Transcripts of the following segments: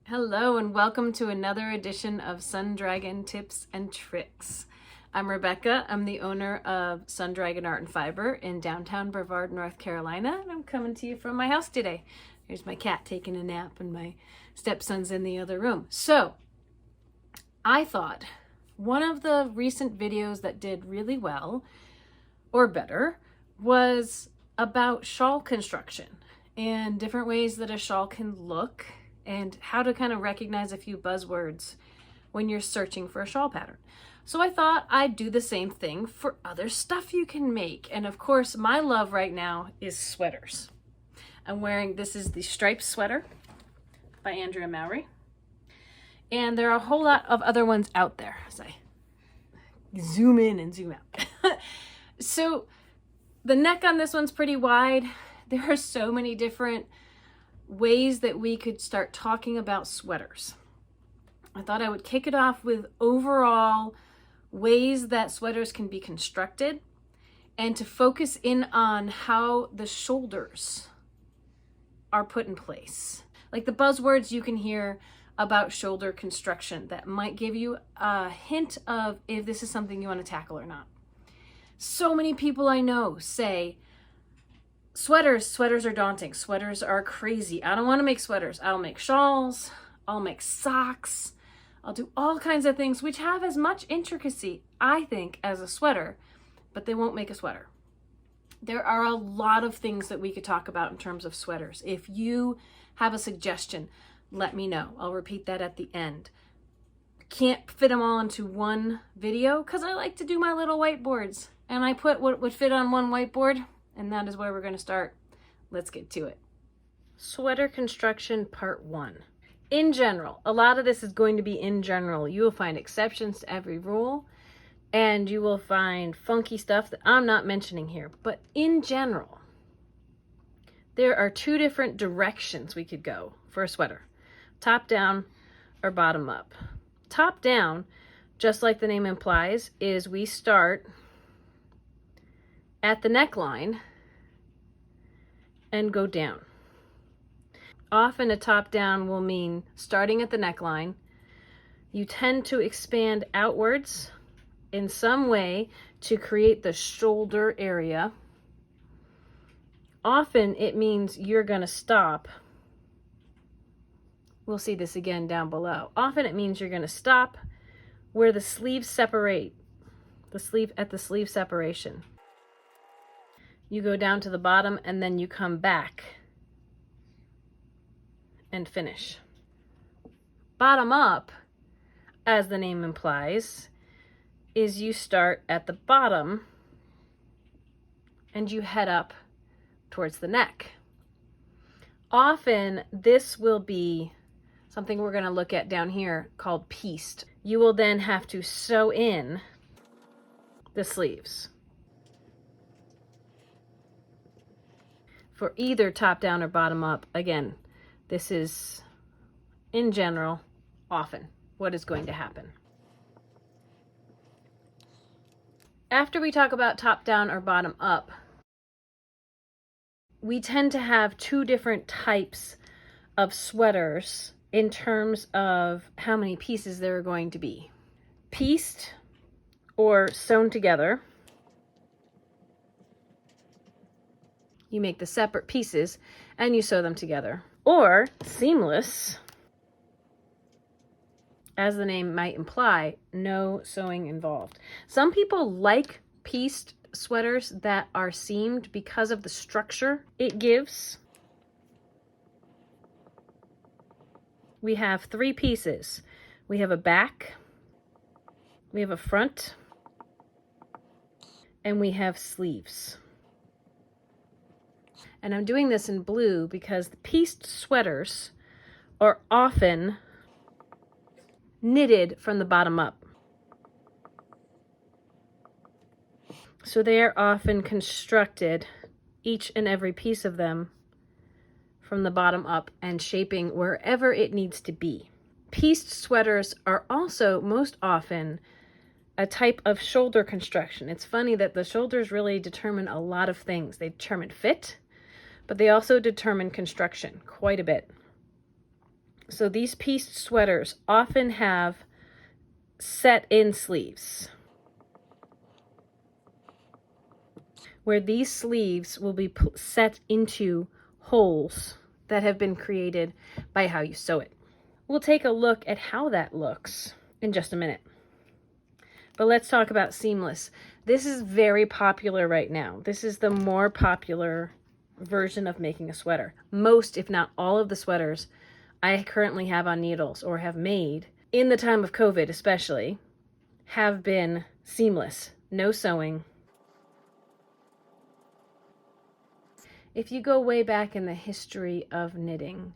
Hello and welcome to another edition of Sun Dragon Tips and Tricks. I'm Rebecca. I'm the owner of Sun Dragon Art and Fiber in downtown Brevard, North Carolina, and I'm coming to you from my house today. Here's my cat taking a nap and my stepson's in the other room. So I thought one of the recent videos that did really well, or better, was about shawl construction and different ways that a shawl can look and how to kind of recognize a few buzzwords when you're searching for a shawl pattern. So I thought I'd do the same thing for other stuff you can make. And of course, my love right now is sweaters. I'm wearing, this is the striped sweater by Andrea Mowry. And there are a whole lot of other ones out there as I zoom in and zoom out. So the neck on this one's pretty wide. There are so many different ways that we could start talking about sweaters. I thought I would kick it off with overall ways that sweaters can be constructed and to focus in on how the shoulders are put in place. Like the buzzwords you can hear about shoulder construction that might give you a hint of if this is something you want to tackle or not. So many people I know say, sweaters are daunting. Sweaters are crazy. I don't want to make sweaters. I'll make shawls. I'll make socks. I'll do all kinds of things which have as much intricacy, I think, as a sweater, but they won't make a sweater. There are a lot of things that we could talk about in terms of sweaters. If you have a suggestion, let me know. I'll repeat that at the end. Can't fit them all into one video because I like to do my little whiteboards, and I put what would fit on one whiteboard. And that is where we're going to start. Let's get to it. Sweater construction part 1. In general, a lot of this is going to be in general. You will find exceptions to every rule, and you will find funky stuff that I'm not mentioning here. But in general, there are 2 different directions we could go for a sweater. Top down or bottom up. Top down, just like the name implies, is we start at the neckline and go down. Often a top down will mean starting at the neckline. You tend to expand outwards in some way to create the shoulder area. Often it means you're going to stop. We'll see this again down below. Often it means you're going to stop where the sleeves separate, at the sleeve separation. You go down to the bottom and then you come back and finish. Bottom up, as the name implies, is you start at the bottom and you head up towards the neck. Often this will be something we're going to look at down here called pieced. You will then have to sew in the sleeves. For either top down or bottom up, again, this is, in general, often what is going to happen. After we talk about top down or bottom up, we tend to have 2 different types of sweaters in terms of how many pieces there are going to be. Pieced or sewn together. You make the separate pieces and you sew them together. Or seamless, as the name might imply, no sewing involved. Some people like pieced sweaters that are seamed because of the structure it gives. We have 3 pieces. We have a back, we have a front, and we have sleeves. And I'm doing this in blue because the pieced sweaters are often knitted from the bottom up. So they are often constructed, each and every piece of them, from the bottom up and shaping wherever it needs to be. Pieced sweaters are also most often a type of shoulder construction. It's funny that the shoulders really determine a lot of things. They determine fit, but they also determine construction quite a bit. So these pieced sweaters often have set-in sleeves, where these sleeves will be set into holes that have been created by how you sew it. We'll take a look at how that looks in just a minute. But let's talk about seamless. This is very popular right now. This is the more popular version of making a sweater. Most, if not all, of the sweaters I currently have on needles or have made in the time of COVID especially have been seamless, no sewing. If you go way back in the history of knitting,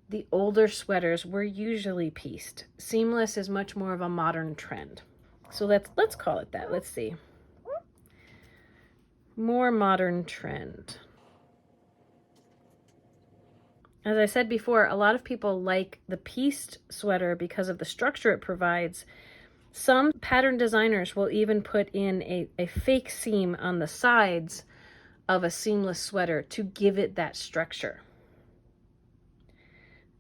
the older sweaters were usually pieced. Seamless is much more of a modern trend. So let's call it that. Let's see. More modern trend. As I said before, a lot of people like the pieced sweater because of the structure it provides. Some pattern designers will even put in a fake seam on the sides of a seamless sweater to give it that structure.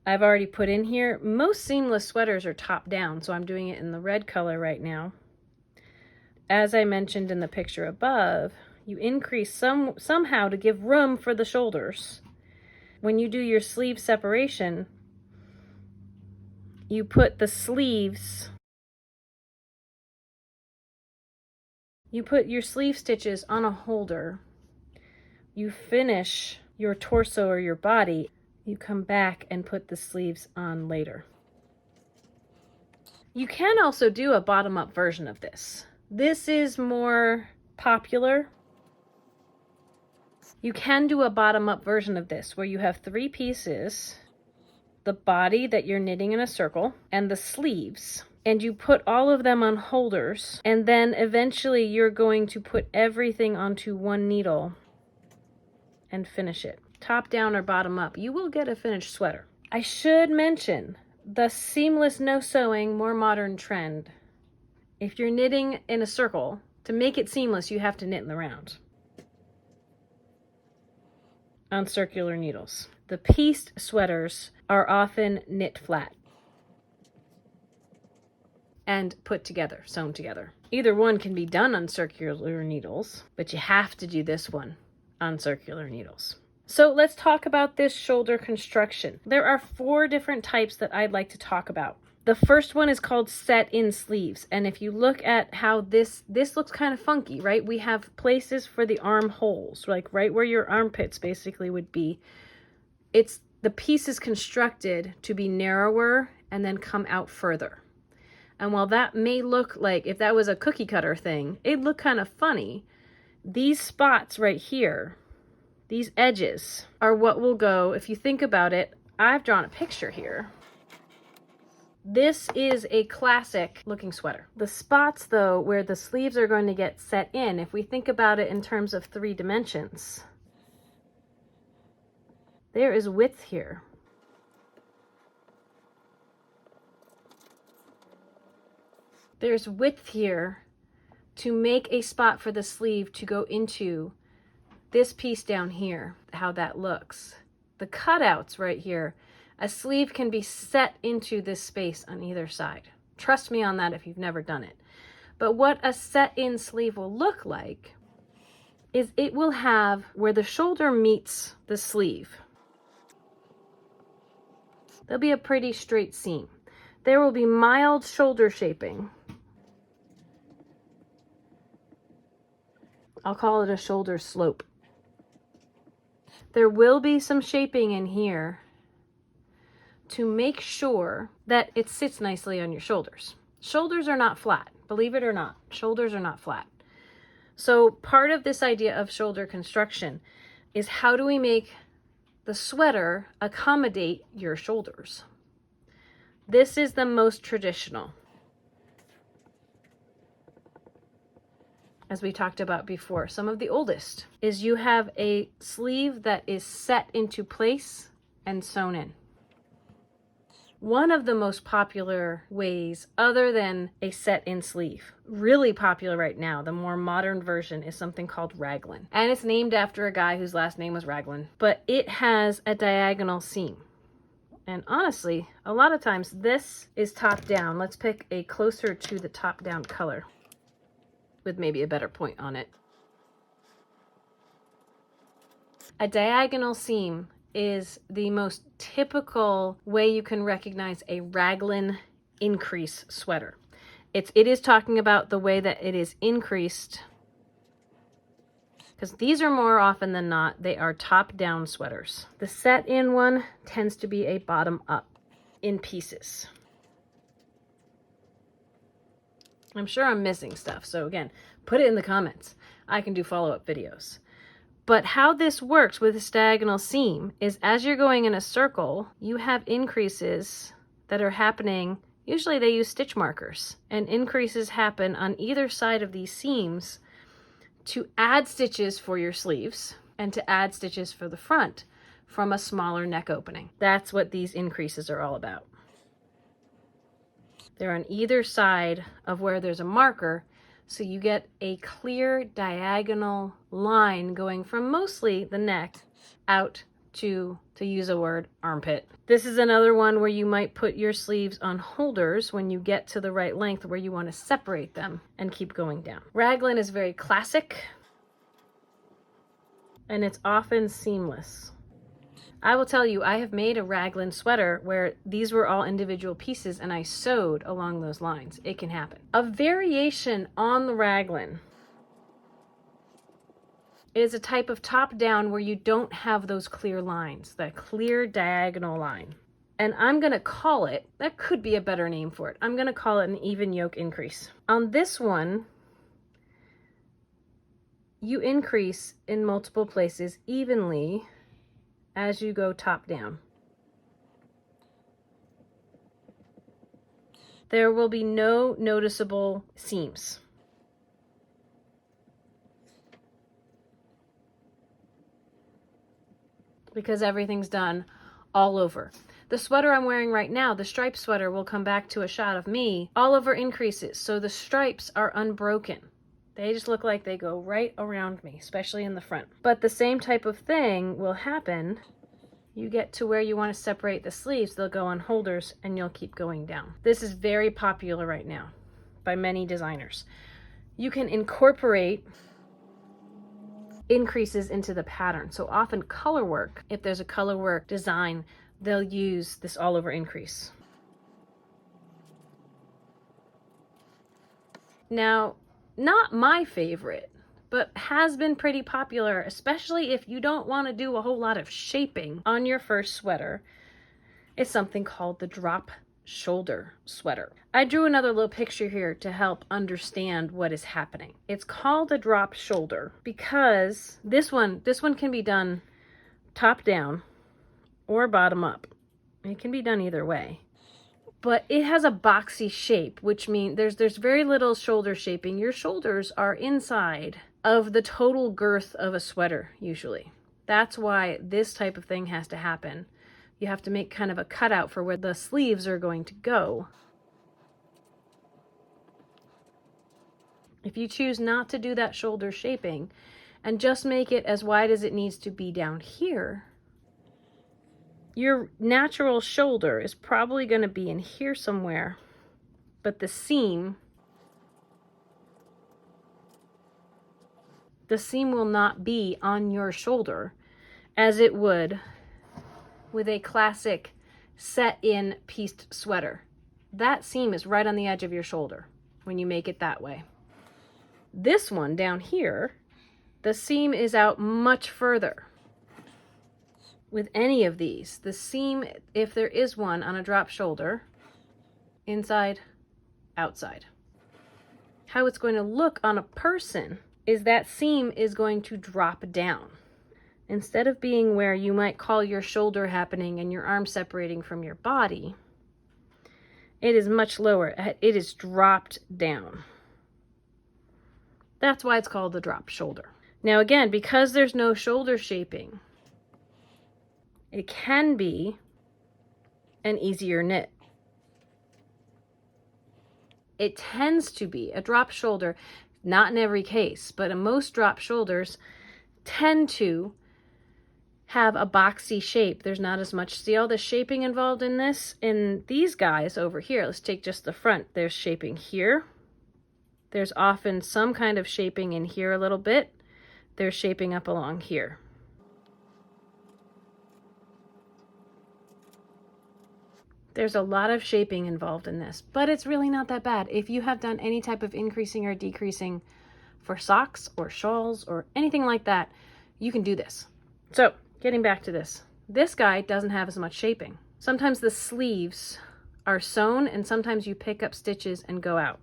I've already put in here, most seamless sweaters are top down, so I'm doing it in the red color right now. As I mentioned in the picture above, you increase somehow to give room for the shoulders. When you do your sleeve separation, you put the sleeves, you put your sleeve stitches on a holder, you finish your torso or your body, you come back and put the sleeves on later. You can also do a bottom-up version of this. This is more popular. You can do a bottom-up version of this where you have 3 pieces, the body that you're knitting in a circle, and the sleeves. And you put all of them on holders, and then eventually you're going to put everything onto one needle and finish it. Top down or bottom up, you will get a finished sweater. I should mention the seamless no sewing, more modern trend. If you're knitting in a circle, to make it seamless, you have to knit in the round on circular needles. The pieced sweaters are often knit flat and put together, sewn together. Either one can be done on circular needles, but you have to do this one on circular needles. So let's talk about this shoulder construction. There are 4 different types that I'd like to talk about. The first one is called set-in sleeves. And if you look at how this looks kind of funky, right? We have places for the arm holes, like right where your armpits basically would be. The piece is constructed to be narrower and then come out further. And while that may look like, if that was a cookie cutter thing, it'd look kind of funny. These spots right here, these edges, are what will go, if you think about it, I've drawn a picture here. This is a classic looking sweater. The spots though, where the sleeves are going to get set in, if we think about it in terms of 3 dimensions, there is width here. There's width here to make a spot for the sleeve to go into this piece down here, how that looks. The cutouts right here, a sleeve can be set into this space on either side. Trust me on that if you've never done it. But what a set-in sleeve will look like is it will have where the shoulder meets the sleeve, there'll be a pretty straight seam. There will be mild shoulder shaping. I'll call it a shoulder slope. There will be some shaping in here to make sure that it sits nicely on your shoulders. Shoulders are not flat, believe it or not. Shoulders are not flat. So part of this idea of shoulder construction is how do we make the sweater accommodate your shoulders? This is the most traditional. As we talked about before, some of the oldest is you have a sleeve that is set into place and sewn in. One of the most popular ways, other than a set-in sleeve, really popular right now, the more modern version, is something called raglan. And it's named after a guy whose last name was Raglan. But it has a diagonal seam. And honestly, a lot of times this is top down. Let's pick a closer to the top down color with maybe a better point on it. A diagonal seam is the most typical way you can recognize a raglan increase sweater. It is talking about the way that it is increased, because these are more often than not, they are top-down sweaters. The set-in one tends to be a bottom-up in pieces. I'm sure I'm missing stuff, so again, put it in the comments. I can do follow-up videos. But how this works with this diagonal seam is as you're going in a circle, you have increases that are happening. Usually they use stitch markers, and increases happen on either side of these seams to add stitches for your sleeves and to add stitches for the front from a smaller neck opening. That's what these increases are all about. They're on either side of where there's a marker, so you get a clear diagonal line going from mostly the neck out to use a word, armpit. This is another one where you might put your sleeves on holders when you get to the right length where you want to separate them and keep going down. Raglan is very classic, and it's often seamless. I will tell you, I have made a raglan sweater where these were all individual pieces and I sewed along those lines. It can happen. A variation on the raglan is a type of top down where you don't have those clear lines, that clear diagonal line. And I'm gonna call it, that could be a better name for it, I'm gonna call it an even yoke increase. On this one, you increase in multiple places evenly as you go top down. There will be no noticeable seams. Because everything's done all over. The sweater I'm wearing right now, the striped sweater, will come back to a shot of me all over increases, so the stripes are unbroken. They just look like they go right around me, especially in the front. But the same type of thing will happen. You get to where you want to separate the sleeves, they'll go on holders and you'll keep going down. This is very popular right now by many designers. You can incorporate increases into the pattern. So often color work, if there's a color work design, they'll use this all over increase. Now, not my favorite, but has been pretty popular, especially if you don't want to do a whole lot of shaping on your first sweater, is something called the drop shoulder sweater. I drew another little picture here to help understand what is happening. It's called a drop shoulder because this one can be done top down or bottom up. It can be done either way. But it has a boxy shape, which means there's very little shoulder shaping. Your shoulders are inside of the total girth of a sweater, usually. That's why this type of thing has to happen. You have to make kind of a cutout for where the sleeves are going to go. If you choose not to do that shoulder shaping and just make it as wide as it needs to be down here, your natural shoulder is probably going to be in here somewhere, but the seam will not be on your shoulder as it would with a classic set-in pieced sweater. That seam is right on the edge of your shoulder when you make it that way. This one down here, the seam is out much further. With any of these, the seam, if there is one on a drop shoulder, inside, outside. How it's going to look on a person is that seam is going to drop down. Instead of being where you might call your shoulder happening and your arm separating from your body, it is much lower. It is dropped down. That's why it's called the drop shoulder. Now again, because there's no shoulder shaping, it can be an easier knit. It tends to be a drop shoulder, not in every case, but in most drop shoulders tend to have a boxy shape. There's not as much, see all the shaping involved in this? In these guys over here, let's take just the front. There's shaping here. There's often some kind of shaping in here a little bit. There's shaping up along here. There's a lot of shaping involved in this, but it's really not that bad. If you have done any type of increasing or decreasing for socks or shawls or anything like that, you can do this. So, getting back to this. This guy doesn't have as much shaping. Sometimes the sleeves are sewn and sometimes you pick up stitches and go out.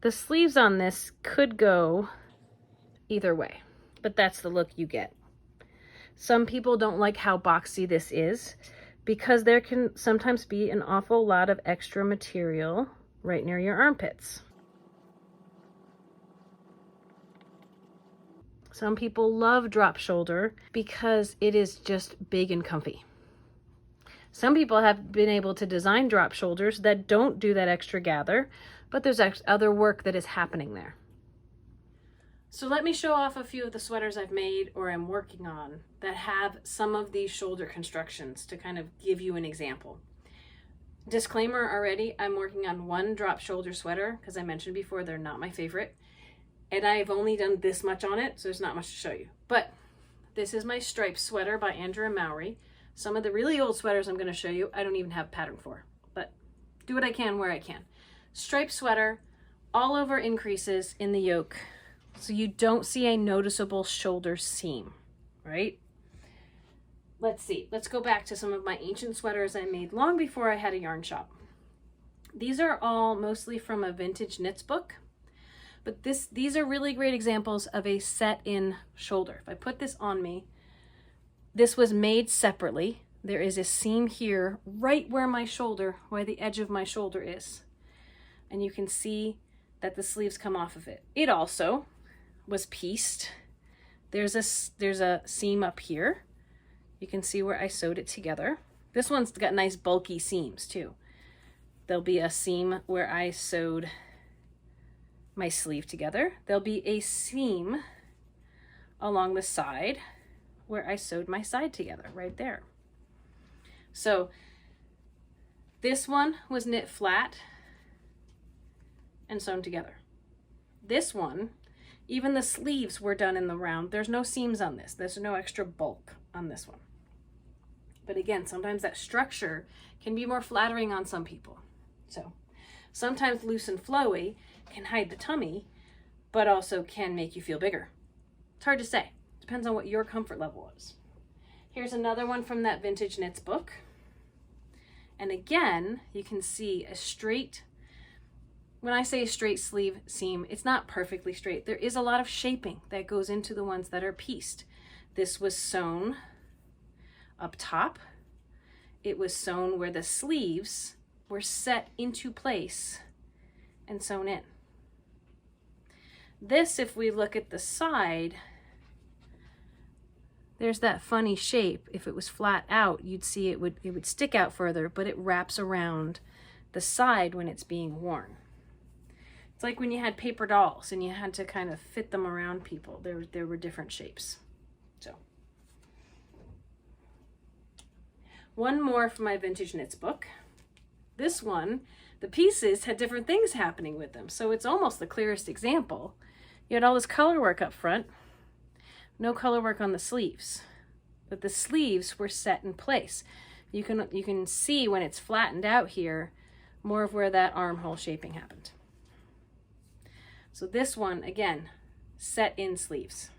The sleeves on this could go either way, but that's the look you get. Some people don't like how boxy this is because there can sometimes be an awful lot of extra material right near your armpits. Some people love drop shoulder because it is just big and comfy. Some people have been able to design drop shoulders that don't do that extra gather, but there's other work that is happening there. So let me show off a few of the sweaters I've made or I'm working on that have some of these shoulder constructions to kind of give you an example. Disclaimer already, I'm working on one drop shoulder sweater because I mentioned before they're not my favorite. And I've only done this much on it, so there's not much to show you. But this is my striped sweater by Andrea Mowry. Some of the really old sweaters I'm going to show you, I don't even have pattern for, but do what I can where I can. Striped sweater, all over increases in the yoke, so you don't see a noticeable shoulder seam, right? Let's see, let's go back to some of my ancient sweaters I made long before I had a yarn shop. These are all mostly from a vintage knits book, but these are really great examples of a set-in shoulder. If I put this on me, this was made separately. There is a seam here right where my shoulder, where the edge of my shoulder is. And you can see that the sleeves come off of it. It also was pieced. There's a seam up here. You can see where I sewed it together. This one's got nice bulky seams too. There'll be a seam where I sewed my sleeve together. There'll be a seam along the side where I sewed my side together right there. So this one was knit flat and sewn together. This one, even the sleeves were done in the round. There's no seams on this. There's no extra bulk on this one. But again, sometimes that structure can be more flattering on some people. So sometimes loose and flowy can hide the tummy, but also can make you feel bigger. It's hard to say. Depends on what your comfort level is. Here's another one from that vintage knits book. And again, you can see a straight, when I say a straight sleeve seam, it's not perfectly straight. There is a lot of shaping that goes into the ones that are pieced. This was sewn up top. It was sewn where the sleeves were set into place and sewn in. This, if we look at the side, there's that funny shape. If it was flat out, you'd see it would stick out further, but it wraps around the side when it's being worn. It's like when you had paper dolls and you had to kind of fit them around people. There were different shapes. So, one more from my vintage knits book. This one, the pieces had different things happening with them, so it's almost the clearest example. You had all this color work up front, no color work on the sleeves, but the sleeves were set in place. You can see when it's flattened out here, more of where that armhole shaping happened. So this one, again, set in sleeves.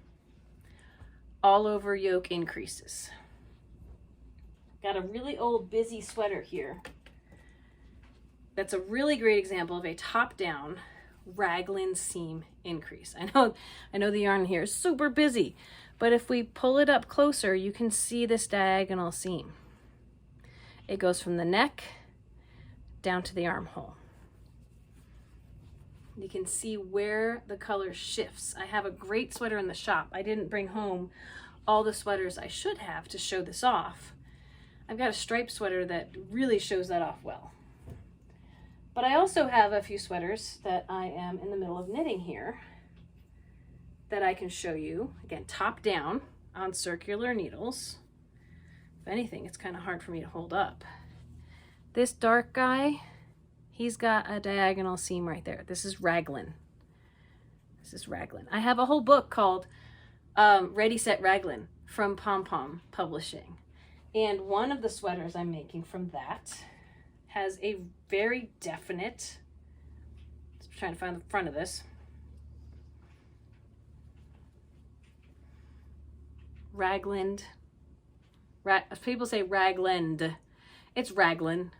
All over yoke increases. Got a really old busy sweater here. That's a really great example of a top-down raglan seam increase. I know the yarn here is super busy, but if we pull it up closer, you can see this diagonal seam. It goes from the neck down to the armhole. You can see where the color shifts. I have a great sweater in the shop. I didn't bring home all the sweaters I should have to show this off. I've got a striped sweater that really shows that off well. But I also have a few sweaters that I am in the middle of knitting here that I can show you, again, top down on circular needles. If anything, it's kind of hard for me to hold up. This dark guy, he's got a diagonal seam right there. This is Raglan. This is Raglan. I have a whole book called Ready Set Raglan from Pom Pom Publishing. And one of the sweaters I'm making from that has a very definite, I'm trying to find the front of this, Raglan. People say Raglan. It's Raglan.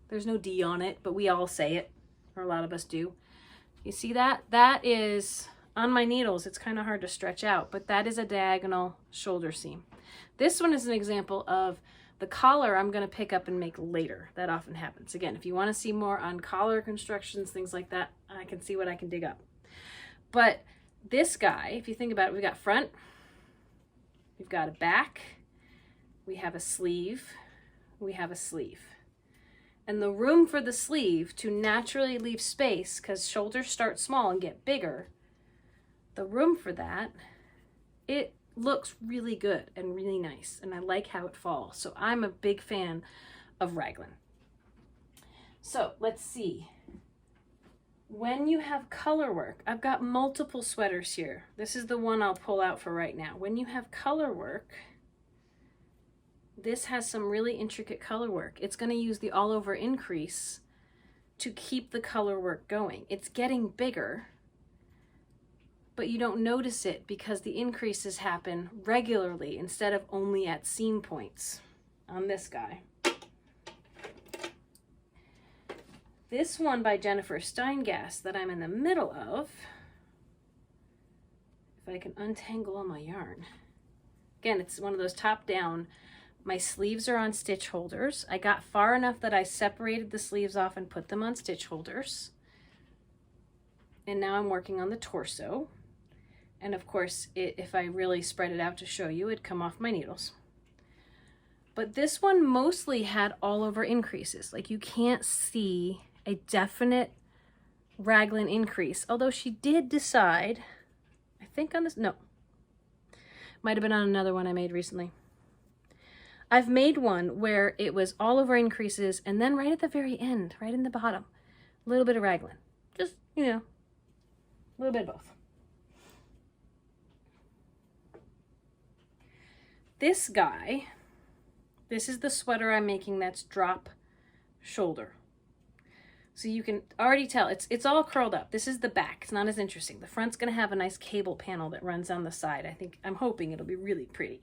There's no D on it, but we all say it, or a lot of us do. You see that? That is, on my needles, it's kind of hard to stretch out, but that is a diagonal shoulder seam. This one is an example of the collar I'm going to pick up and make later. That often happens. Again, if you want to see more on collar constructions, things like that, I can see what I can dig up. But this guy, if you think about it, we've got front, we've got a back, we have a sleeve, we have a sleeve. And the room for the sleeve to naturally leave space, because shoulders start small and get bigger, the room for that, it looks really good and really nice, and I like how it falls. So I'm a big fan of Raglan. So let's see. When you have color work, I've got multiple sweaters here. This is the one I'll pull out for right now. When you have color work, this has some really intricate color work. It's going to use the all over increase to keep the color work going. It's getting bigger, but you don't notice it because the increases happen regularly instead of only at seam points on this guy. This one by Jennifer Steingass that I'm in the middle of, if I can untangle all my yarn. Again, it's one of those top down. My sleeves are on stitch holders. I got far enough that I separated the sleeves off and put them on stitch holders. And now I'm working on the torso. And of course, if I really spread it out to show you, it'd come off my needles. But this one mostly had all over increases. Like you can't see a definite Raglan increase. Although she did decide, I think on this, no. Might have been on another one I made recently. I've made one where it was all over increases and then right at the very end, right in the bottom, a little bit of Raglan. Just, you know, a little bit of both. This guy, this is the sweater I'm making that's drop shoulder. So you can already tell it's all curled up. This is the back. It's not as interesting. The front's going to have a nice cable panel that runs down the side. I'm hoping it'll be really pretty.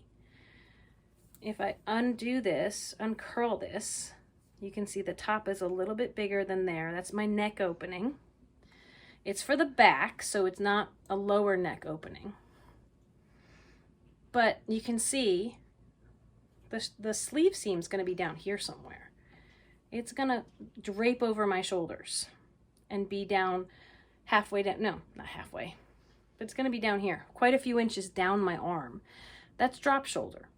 If I undo this, uncurl this, you can see the top is a little bit bigger than there. That's my neck opening. It's for the back, so it's not a lower neck opening. But you can see the sleeve seam is going to be down here somewhere. It's going to drape over my shoulders and be down halfway down. No, not halfway. But it's going to be down here, quite a few inches down my arm. That's drop shoulder.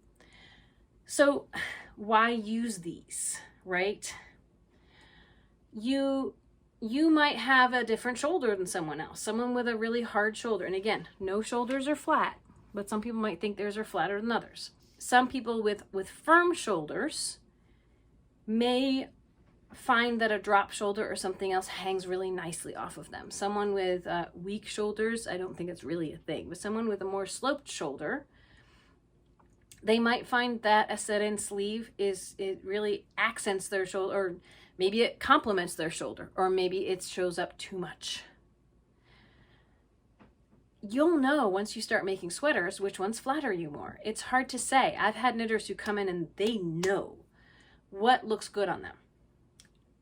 So why use these, right? You might have a different shoulder than someone else, someone with a really hard shoulder. And again, no shoulders are flat, but some people might think theirs are flatter than others. Some people with firm shoulders may find that a drop shoulder or something else hangs really nicely off of them. Someone with weak shoulders, I don't think it's really a thing, but someone with a more sloped shoulder, they might find that a set-in sleeve it really accents their shoulder, or maybe it complements their shoulder, or maybe it shows up too much. You'll know once you start making sweaters which ones flatter you more. It's hard to say. I've had knitters who come in and they know what looks good on them.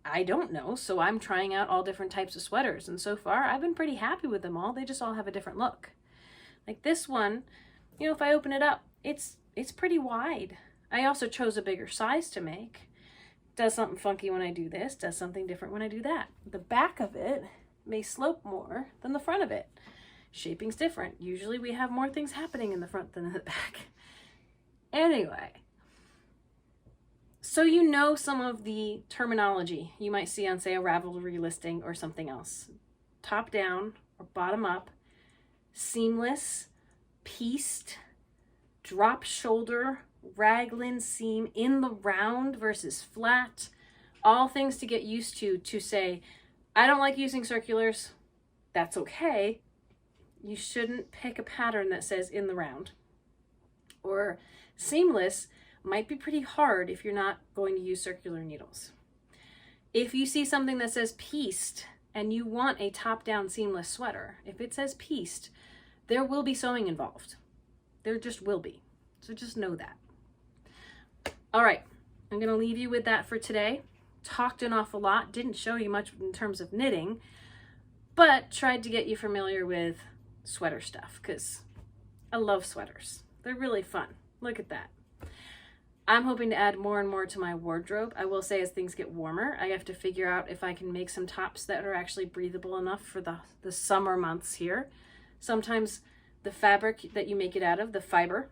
I don't know, so I'm trying out all different types of sweaters, and so far I've been pretty happy with them all. They just all have a different look. Like this one, you know, if I open it up, it's pretty wide. I also chose a bigger size to make. Does something funky when I do this, does something different when I do that. The back of it may slope more than the front of it. Shaping's different. Usually we have more things happening in the front than in the back. Anyway, So you know some of the terminology you might see on, say, a Ravelry listing or something else. Top down or bottom up, seamless, pieced, drop shoulder, raglan seam, in the round versus flat. All things to get used to say, I don't like using circulars. That's okay. You shouldn't pick a pattern that says in the round. Or seamless might be pretty hard if you're not going to use circular needles. If you see something that says pieced and you want a top-down seamless sweater, if it says pieced, there will be sewing involved. There just will be. So just know that. All right, I'm going to leave you with that for today. Talked an awful lot, didn't show you much in terms of knitting, but tried to get you familiar with sweater stuff because I love sweaters. They're really fun. Look at that. I'm hoping to add more and more to my wardrobe. I will say as things get warmer, I have to figure out if I can make some tops that are actually breathable enough for the summer months here. Sometimes the fabric that you make it out of, the fiber,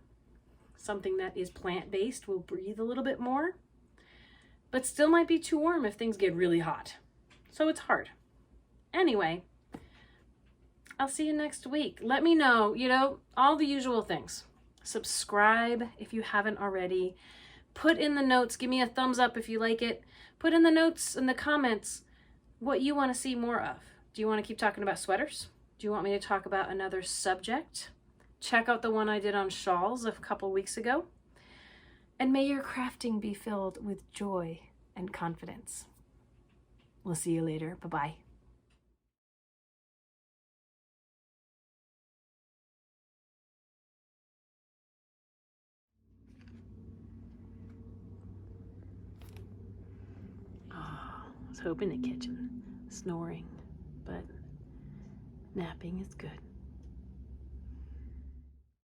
something that is plant-based, will breathe a little bit more, but still might be too warm if things get really hot. So it's hard. Anyway, I'll see you next week. Let me know, all the usual things. Subscribe if you haven't already. Put in the notes, give me a thumbs up if you like it. Put in the notes in the comments what you want to see more of. Do you want to keep talking about sweaters? Do you want me to talk about another subject? Check out the one I did on shawls a couple weeks ago. And may your crafting be filled with joy and confidence. We'll see you later. Bye-bye. I was hoping the kitchen, snoring, but napping is good.